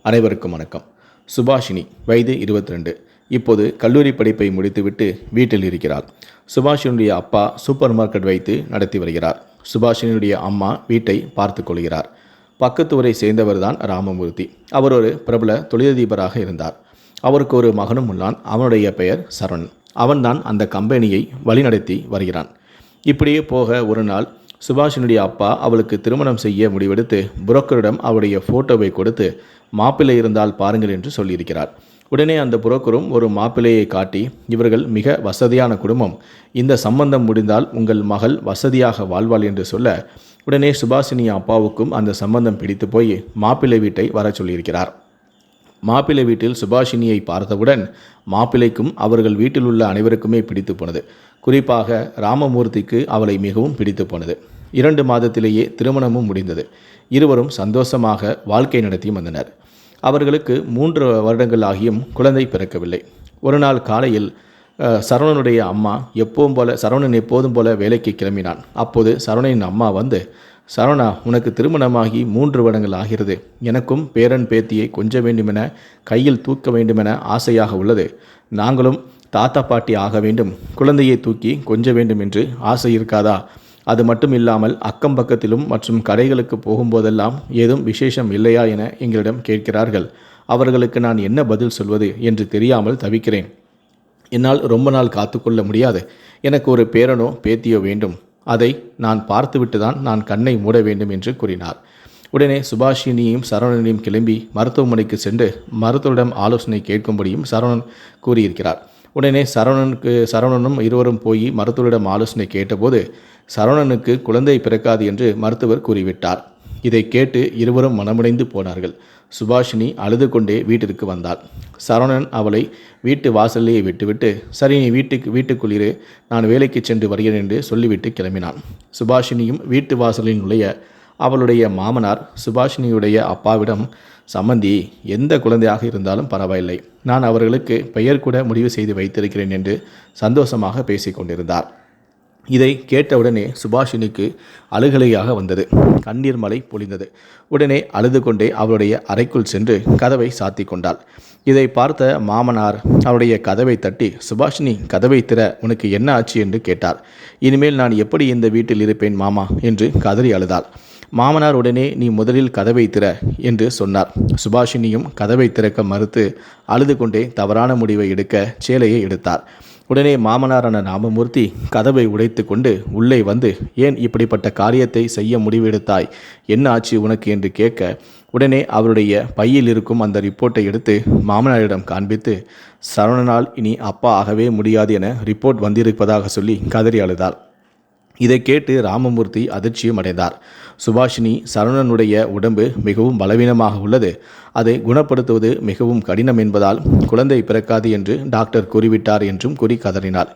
அனைவருக்கும் வணக்கம். சுபாஷினி வயது 22. இப்போது கல்லூரி படிப்பை முடித்துவிட்டு வீட்டில் இருக்கிறார். சுபாஷினுடைய அப்பா சூப்பர் மார்க்கெட் வைத்து நடத்தி வருகிறார். சுபாஷினியுடைய அம்மா வீட்டை பார்த்து கொள்கிறார். பக்கத்து ஊரை சேர்ந்தவர்தான் ராமமூர்த்தி. அவர் ஒரு பிரபல தொழிலதிபராக இருந்தார். அவருக்கு ஒரு மகனும் உள்ளான். அவனுடைய பெயர் சரவணன். அவன்தான் அந்த கம்பெனியை வழிநடத்தி வருகிறான். இப்படியே போக ஒரு நாள் சுபாஷினுடைய அப்பா அவளுக்கு திருமணம் செய்ய முடிவெடுத்து புரோக்கரிடம் அவருடைய ஃபோட்டோவை கொடுத்து மாப்பிள்ளை இருந்தால் பாருங்கள் என்று சொல்லியிருக்கிறார். உடனே அந்த புரோக்கரும் ஒரு மாப்பிள்ளையை காட்டி, இவர்கள் மிக வசதியான குடும்பம், இந்த சம்பந்தம் முடிந்தால் உங்கள் மகள் வசதியாக வாழ்வாள் என்று சொல்ல, உடனே சுபாஷினி அப்பாவுக்கும் அந்த சம்பந்தம் பிடித்து போய் மாப்பிள்ளை வீட்டை வர சொல்லியிருக்கிறார். மாப்பிள்ளை வீட்டில் சுபாஷினியை பார்த்தவுடன் மாப்பிள்ளைக்கும் அவர்கள் வீட்டில் உள்ள அனைவருக்குமே பிடித்து போனது. குறிப்பாக ராமமூர்த்திக்கு அவளை மிகவும் பிடித்து போனது. 2 மாதத்திலேயே திருமணமும் முடிந்தது. இருவரும் சந்தோஷமாக வாழ்க்கை நடத்தி வந்தனர். அவர்களுக்கு 3 வருடங்கள் ஆகியும் குழந்தை பிறக்கவில்லை. ஒரு நாள் காலையில் சரவணனுடைய அம்மா சரவணன் எப்போதும் போல வேலைக்கு கிளம்பினான். அப்போது சரவணனின் அம்மா வந்து, சரவணா, உனக்கு திருமணமாகி 3 வருடங்கள் ஆகிறது. எனக்கும் பேரன் பேத்தியை கொஞ்ச வேண்டுமென, கையில் தூக்க வேண்டுமென ஆசையாக உள்ளது. நாங்களும் தாத்தா பாட்டி ஆக வேண்டும், குழந்தையை தூக்கி கொஞ்ச வேண்டும் என்று ஆசை இருக்காதா? அது மட்டும் இல்லாமல் அக்கம் பக்கத்திலும் மற்றும் கடைகளுக்கு போகும்போதெல்லாம் ஏதும் விசேஷம் இல்லையா என எங்களிடம் கேட்கிறார்கள். அவர்களுக்கு நான் என்ன பதில் சொல்வது என்று தெரியாமல் தவிக்கிறேன். என்னால் ரொம்ப நாள் காத்துக்கொள்ள முடியாது. எனக்கு ஒரு பேரனோ பேத்தியோ வேண்டும். அதை நான் பார்த்துவிட்டு தான் நான் கண்ணை மூட வேண்டும் என்று கூறினார். உடனே சுபாஷினியும் சரவணனையும் கிளம்பி மருத்துவமனைக்கு சென்று மருத்துவரிடம் ஆலோசனை கேட்கும்படியும் சரவணன் கூறியிருக்கிறார். உடனே சரவணனும் இருவரும் போய் மருத்துவரிடம் ஆலோசனை கேட்டபோது சரவணனுக்கு குழந்தை பிறக்காது என்று மருத்துவர் கூறிவிட்டார். இதை கேட்டு இருவரும் மனமுடைந்து போனார்கள். சுபாஷினி அழுது கொண்டே வீட்டிற்கு வந்தாள். சரவணன் அவளை வீட்டு வாசலையே விட்டுவிட்டு, சரி நீ வீட்டுக்குள்ளிரு, நான் வேலைக்கு சென்று வருகிறேன் என்று சொல்லிவிட்டு கிளம்பினான். சுபாஷினியும் வீட்டு வாசலில் நுழைய அவளுடைய மாமனார் சுபாஷினியுடைய அப்பாவிடம், சம்மந்தி, எந்த குழந்தையாக இருந்தாலும் பரவாயில்லை, நான் அவர்களுக்கு பெயர் கூட முடிவு செய்து வைத்திருக்கிறேன் என்று சந்தோஷமாக பேசிக்கொண்டிருந்தார். இதை கேட்டவுடனே சுபாஷினிக்கு அழுகலையாக வந்தது. கண்ணீர் மழை பொழிந்தது. உடனே அழுது கொண்டே அவளுடைய அறைக்குள் சென்று கதவை சாத்தி கொண்டாள். இதை பார்த்த மாமனார் அவருடைய கதவை தட்டி, சுபாஷினி, கதவை திற, உனக்கு என்ன ஆச்சு என்று கேட்டார். இனிமேல் நான் எப்படி இந்த வீட்டில் இருப்பேன் மாமா என்று கதறி அழுதாள். மாமனார் உடனே, நீ முதலில் கதவை திற என்று சொன்னார். சுபாஷினியும் கதவை திறக்க மறுத்து அழுது கொண்டே தவறான முடிவை எடுக்க சேலையை எடுத்தார். உடனே மாமனாரான ராமமூர்த்தி கதவை உடைத்து கொண்டு உள்ளே வந்து, ஏன் இப்படிப்பட்ட காரியத்தை செய்ய முடிவெடுத்தாய், என்ன ஆச்சு உனக்கு என்று கேட்க, உடனே அவருடைய பையில் இருக்கும் அந்த ரிப்போர்ட்டை எடுத்து மாமனாரிடம் காண்பித்து, சரவணனால் இனி அப்பா ஆகவே முடியாது என ரிப்போர்ட் வந்திருப்பதாக சொல்லி கதறி அழுதார். இதை கேட்டு ராமமூர்த்தி அதிர்ச்சியும் அடைந்தார். சுபாஷினி, சரவணனுடைய உடம்பு மிகவும் பலவீனமாக உள்ளது, அதை குணப்படுத்துவது மிகவும் கடினம் என்பதால் குழந்தை பிறக்காது என்று டாக்டர் கூறிவிட்டார் என்றும் கூறி கதறினார்.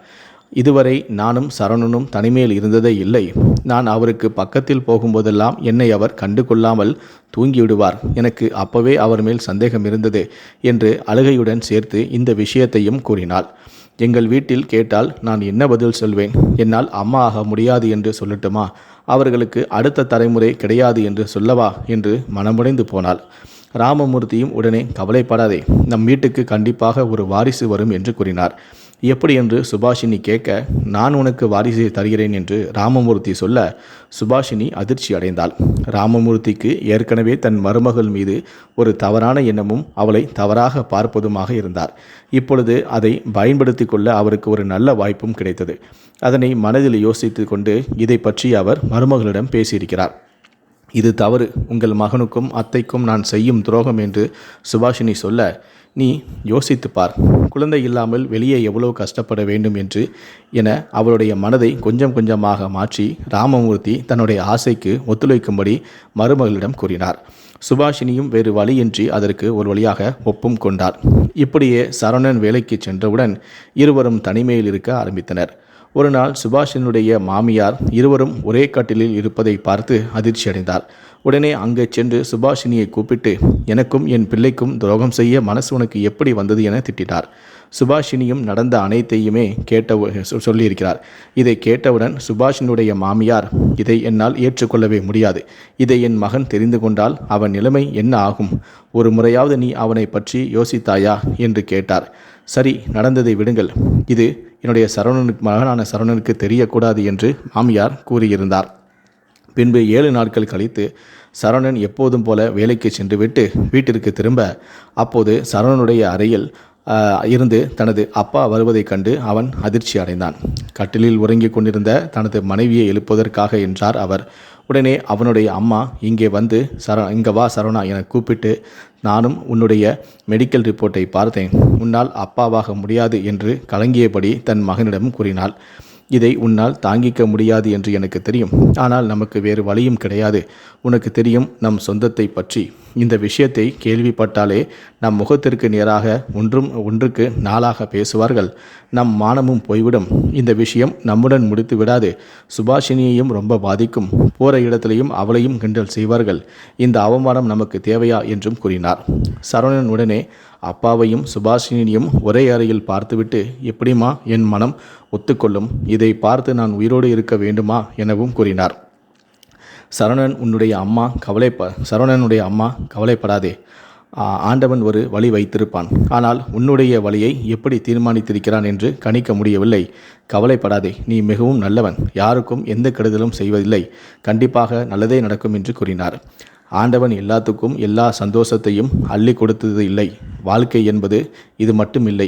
இதுவரை நானும் சரவணனும் தனிமையில் இருந்ததே இல்லை. நான் அவருக்கு பக்கத்தில் போகும்போதெல்லாம் என்னை அவர் கண்டு கொள்ளாமல் தூங்கிவிடுவார். எனக்கு அப்பவே அவர் மேல் சந்தேகம் இருந்தது என்று அழுகையுடன் சேர்த்து இந்த விஷயத்தையும் கூறினாள். எங்கள் வீட்டில் கேட்டால் நான் என்ன பதில் சொல்வேன்? என்னால் அம்மா ஆக முடியாது என்று சொல்லட்டுமா? அவர்களுக்கு அடுத்த தலைமுறை கிடையாது என்று சொல்லவா என்று மனமுடைந்து போனாள். ராமமூர்த்தியும் உடனே, கவலைப்படாதே, நம் வீட்டுக்கு கண்டிப்பாக ஒரு வாரிசு வரும் என்று கூறினார். எப்படி என்று சுபாஷினி கேட்க, நான் உனக்கு வாரிசை தருகிறேன் என்று ராமமூர்த்தி சொல்ல சுபாஷினி அதிர்ச்சி அடைந்தாள். ராமமூர்த்திக்கு ஏற்கனவே தன் மருமகள் மீது ஒரு தவறான எண்ணமும் அவளை தவறாக பார்ப்பதுமாக இருந்தார். இப்பொழுது அதை பயன்படுத்தி கொள்ள அவருக்கு ஒரு நல்ல வாய்ப்பும் கிடைத்தது. அதனை மனதில் யோசித்து கொண்டு இதை பற்றி அவர் மருமகளிடம் பேசியிருக்கிறார். இது தவறு, உங்கள் மகனுக்கும் அத்தைக்கும் நான் செய்யும் துரோகம் என்று சுபாஷினி சொல்ல, நீ யோசித்து பார், குழந்தை இல்லாமல் வெளியே எவ்வளோ கஷ்டப்பட வேண்டும் என அவளுடைய மனதை கொஞ்சம் கொஞ்சமாக மாற்றி ராமமூர்த்தி தன்னுடைய ஆசைக்கு ஒத்துழைக்கும்படி மருமகளிடம் கூறினார். சுபாஷினியும் வேறு வழியின்றி அதற்கு ஒரு வழியாக ஒப்பும் கொண்டார். இப்படியே சரவணன் வேலைக்கு சென்றவுடன் இருவரும் தனிமையில் இருக்க ஆரம்பித்தனர். ஒரு நாள் சுபாஷினுடைய மாமியார் இருவரும் ஒரே கட்டிலில் இருப்பதை பார்த்து அதிர்ச்சி அடைந்தார். உடனே அங்கே சென்று சுபாஷினியை கூப்பிட்டு, எனக்கும் என் பிள்ளைக்கும் துரோகம் செய்ய மனசு உனக்கு எப்படி வந்தது என திட்டினார். சுபாஷினியும் நடந்த அனைத்தையுமே சொல்லியிருக்கிறார். இதை கேட்டவுடன் சுபாஷினுடைய மாமியார், இதை என்னால் ஏற்றுக்கொள்ளவே முடியாது. இதை என் மகன் தெரிந்து கொண்டால் அவன் நிலைமை என்ன ஆகும்? ஒரு முறையாவது நீ அவனை பற்றி யோசித்தாயா என்று கேட்டார். சரி, நடந்ததை விடுங்கள். இது என்னுடைய மகனான சரவணனுக்கு தெரியக்கூடாது என்று மாமியார் கூறியிருந்தார். பின்பு 7 நாட்கள் கழித்து சரவணன் எப்போதும் போல வேலைக்கு சென்றுவிட்டு வீட்டிற்கு திரும்ப, அப்போது சரவணனுடைய அறையில் இருந்து தனது அப்பா வருவதைக் கண்டு அவன் அதிர்ச்சி அடைந்தான். கட்டிலில் உறங்கிக் கொண்டிருந்த தனது மனைவியை எழுப்புவதற்காக என்றார் அவர். உடனே அவனுடைய அம்மா, இங்கே வா சரவணா என கூப்பிட்டு, நானும் உன்னுடைய மெடிக்கல் ரிப்போர்ட்டை பார்த்தேன். உன்னால் அப்பாவாக முடியாது என்று கலங்கியபடி தன் மகனிடம் கூறினாள். இதை உன்னால் தாங்கிக்க முடியாது என்று எனக்கு தெரியும். ஆனால் நமக்கு வேறு வழியும் கிடையாது. உனக்கு தெரியும் நம் சொந்தத்தை பற்றி. இந்த விஷயத்தை கேள்விப்பட்டாலே நம் முகத்திற்கு நேராக ஒன்றுக்கு 4ஆக பேசுவார்கள். நம் மானமும் போய்விடும். இந்த விஷயம் நம்முடன் முடித்து விடாது. சுபாஷினியையும் ரொம்ப பாதிக்கும். போகிற இடத்திலையும் அவளையும் கிண்டல் செய்வார்கள். இந்த அவமானம் நமக்கு தேவையா என்றும் கூறினார். சரவணன் உடனே அப்பாவையும் சுபாஷினியையும் ஒரே அறையில் பார்த்துவிட்டு, எப்படிமா என் மனம் ஒத்துக்கொள்ளும்? இதை பார்த்து நான் உயிரோடு இருக்க வேண்டுமா எனவும் கூறினார். சரவணனுடைய அம்மா கவலைப்படாதே, ஆண்டவன் ஒரு வழி வைத்திருப்பான். ஆனால் உன்னுடைய வழியை எப்படி தீர்மானித்திருக்கிறான் என்று கணிக்க முடியவில்லை. கவலைப்படாதே, நீ மிகவும் நல்லவன். யாருக்கும் எந்த கெடுதலும் செய்வதில்லை. கண்டிப்பாக நல்லதே நடக்கும் என்று கூறினார். ஆண்டவன் எல்லாத்துக்கும் எல்லா சந்தோஷத்தையும் அள்ளி கொடுத்தது இல்லை. வாழ்க்கை என்பது இது மட்டும் இல்லை.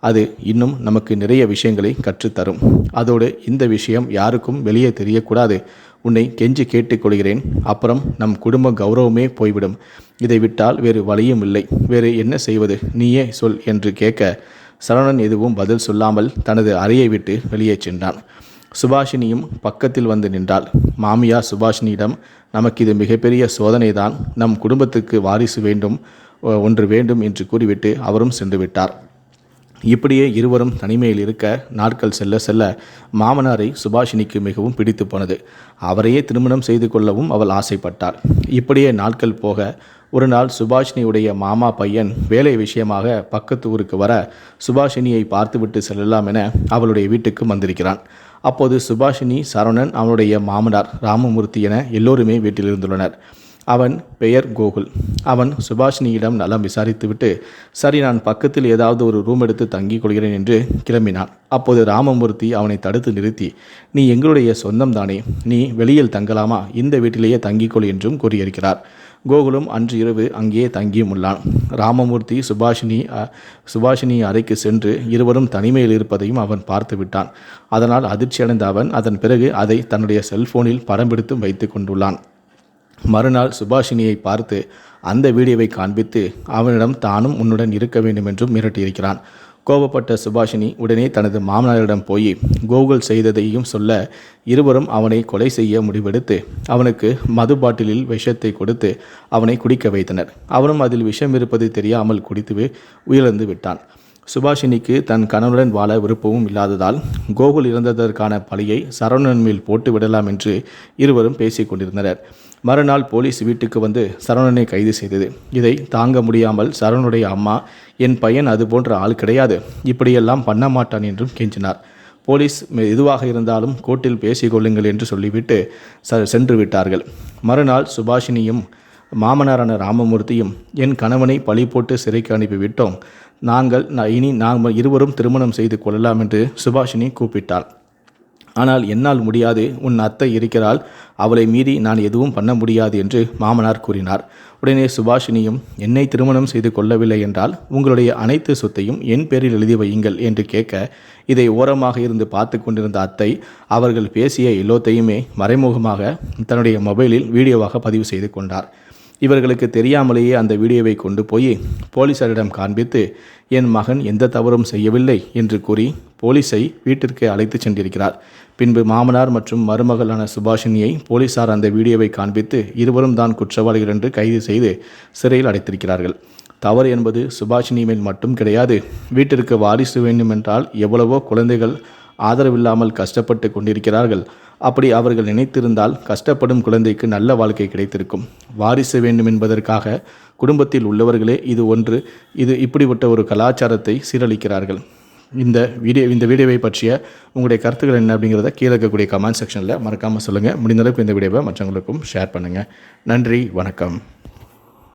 அது இன்னும் நமக்கு நிறைய விஷயங்களை கற்றுத்தரும். அதோடு இந்த விஷயம் யாருக்கும் வெளியே தெரியக்கூடாது. உன்னை கெஞ்சி கேட்டுக்கொள்கிறேன். அப்புறம் நம் குடும்ப கௌரவமே போய்விடும். இதை விட்டால் வேறு வழியும் இல்லை. வேறு என்ன செய்வது? நீயே சொல் என்று கேட்க, சரவணன் எதுவும் பதில் சொல்லாமல் தனது அறையை விட்டு வெளியே சென்றான். சுபாஷினியும் பக்கத்தில் வந்து நின்றாள். மாமியார் சுபாஷினியிடம், நமக்கு இது மிகப்பெரிய சோதனைதான். நம் குடும்பத்துக்கு வாரிசு ஒன்று வேண்டும் என்று கூறிவிட்டு அவரும் சென்று விட்டார். இப்படியே இருவரும் தனிமையில் இருக்க நாட்கள் செல்ல செல்ல மாமனாரை சுபாஷினிக்கு மிகவும் பிடித்து போனது. அவரையே திருமணம் செய்து கொள்ளவும் அவள் ஆசைப்பட்டாள். இப்படியே நாட்கள் போக ஒரு நாள் சுபாஷினியுடைய மாமா பையன் வேலை விஷயமாக பக்கத்து ஊருக்கு வர சுபாஷினியை பார்த்துவிட்டு செல்லலாம் என அவளுடைய வீட்டுக்கு வந்திருக்கிறான். அப்போது சுபாஷினி, சரவணன், அவனுடைய மாமனார் ராமமூர்த்தி என எல்லோருமே வீட்டில் இருந்துள்ளனர். அவன் பெயர் கோகுல். அவன் சுபாஷினியிடம் நலம் விசாரித்துவிட்டு, சரி நான் பக்கத்தில் ஏதாவது ஒரு ரூம் எடுத்து தங்கிக் கொள்கிறேன் என்று கிளம்பினான். அப்போது ராமமூர்த்தி அவனை தடுத்து நிறுத்தி, நீ எங்களுடைய சொந்தம் தானே, நீ வெளியில் தங்கலாமா? இந்த வீட்டிலேயே தங்கிக்கொள் என்றும் கூறியிருக்கிறார். கோகுலும் அன்று இரவு அங்கே தங்கியும் உள்ளான். ராமமூர்த்தி சுபாஷினி அறைக்கு சென்று இருவரும் தனிமையில் இருப்பதையும் அவன் பார்த்து விட்டான். அதனால் அதிர்ச்சியடைந்த அவன் அதன் பிறகு அதை தன்னுடைய செல்போனில் படம் பிடித்து வைத்து கொண்டுள்ளான். மறுநாள் சுபாஷினியை பார்த்து அந்த வீடியோவை காண்பித்து அவனிடம் தானும் உன்னுடன் இருக்க வேண்டும் என்றும் மிரட்டியிருக்கிறான். கோபப்பட்ட சுபாஷினி உடனே தனது மாமனாரிடம் போய் கோகுல் செய்ததையும் சொல்ல, இருவரும் அவனை கொலை செய்ய முடிவெடுத்து அவனுக்கு மது பாட்டிலில் விஷத்தை கொடுத்து அவனை குடிக்க வைத்தனர். அவனும் அதில் விஷம் இருப்பது தெரியாமல் குடித்து உயிரிழந்து விட்டான். சுபாஷினிக்கு தன் கணவனுடன் வாழ விருப்பமும் இல்லாததால் கோகுல் இறந்ததற்கான பழியை சரவணன் மேல் போட்டு விடலாம் என்று இருவரும் பேசிக் கொண்டிருந்தனர். மறுநாள் போலீஸ் வீட்டுக்கு வந்து சரவணனை கைது செய்தது. இதை தாங்க முடியாமல் சரவணனுடைய அம்மா, என் பையன் அது போன்ற ஆள் கிடையாது, இப்படியெல்லாம் பண்ண மாட்டான் என்றும் கெஞ்சினார். போலீஸ் எதுவாக இருந்தாலும் கோர்ட்டில் பேசிக்கொள்ளுங்கள் என்று சொல்லிவிட்டு சென்று விட்டார்கள். மறுநாள் சுபாஷினியும் மாமனாரான ராமமூர்த்தியும், என் கணவனை பழி போட்டு சிறைக்கு அனுப்பிவிட்டோம், இனி நாங்கள் இருவரும் திருமணம் செய்து கொள்ளலாம் என்று சுபாஷினி கூப்பிட்டாள். ஆனால் என்னால் முடியாது, உன் அத்தை இருக்கிறாள், அவளை மீறி நான் எதுவும் பண்ண முடியாது என்று மாமனார் கூறினார். உடனே சுபாஷினியும், என்னை திருமணம் செய்து கொள்ளவில்லை என்றால் உங்களுடைய அனைத்து சொத்தையும் என் பேரில் எழுதி வையுங்கள் என்று கேட்க, இதை ஓரமாக இருந்து பார்த்து கொண்டிருந்த அத்தை அவர்கள் பேசிய எல்லாத்தையுமே மறைமுகமாக தன்னுடைய மொபைலில் வீடியோவாக பதிவு செய்து கொண்டார். இவர்களுக்கு தெரியாமலேயே அந்த வீடியோவை கொண்டு போய் போலீசாரிடம் காண்பித்து, என் மகன் எந்த தவறும் செய்யவில்லை என்று கூறி போலீஸை வீட்டிற்கு அழைத்து சென்றிருக்கிறார். பின்பு மாமனார் மற்றும் மருமகளான சுபாஷினியை போலீசார் அந்த வீடியோவை காண்பித்து இருவரும் தான் குற்றவாளிகள் என்று கைது செய்து சிறையில் அடைத்திருக்கிறார்கள். தவறு என்பது சுபாஷினி மேல் மட்டும் கிடையாது. வீட்டிற்கு வாரிசு வேண்டுமென்றால் எவ்வளவோ குழந்தைகள் ஆதரவில்லாமல் கஷ்டப்பட்டு கொண்டிருக்கிறார்கள். அப்படி அவர்கள் நினைத்திருந்தால் கஷ்டப்படும் குழந்தைக்கு நல்ல வாழ்க்கை கிடைத்திருக்கும். வாரிசு வேண்டும் என்பதற்காக குடும்பத்தில் உள்ளவர்களே இது இப்படிப்பட்ட ஒரு கலாச்சாரத்தை சீரழிக்கிறார்கள். இந்த வீடியோவை பற்றிய உங்களுடைய கருத்துக்கள் என்ன அப்படிங்கிறத கீழே இருக்கக்கூடிய கமெண்ட் செக்ஷனில் மறக்காமல் சொல்லுங்கள். முடிந்தளவுக்கு இந்த வீடியோவை மற்றவங்களுக்கும் ஷேர் பண்ணுங்கள். நன்றி, வணக்கம்.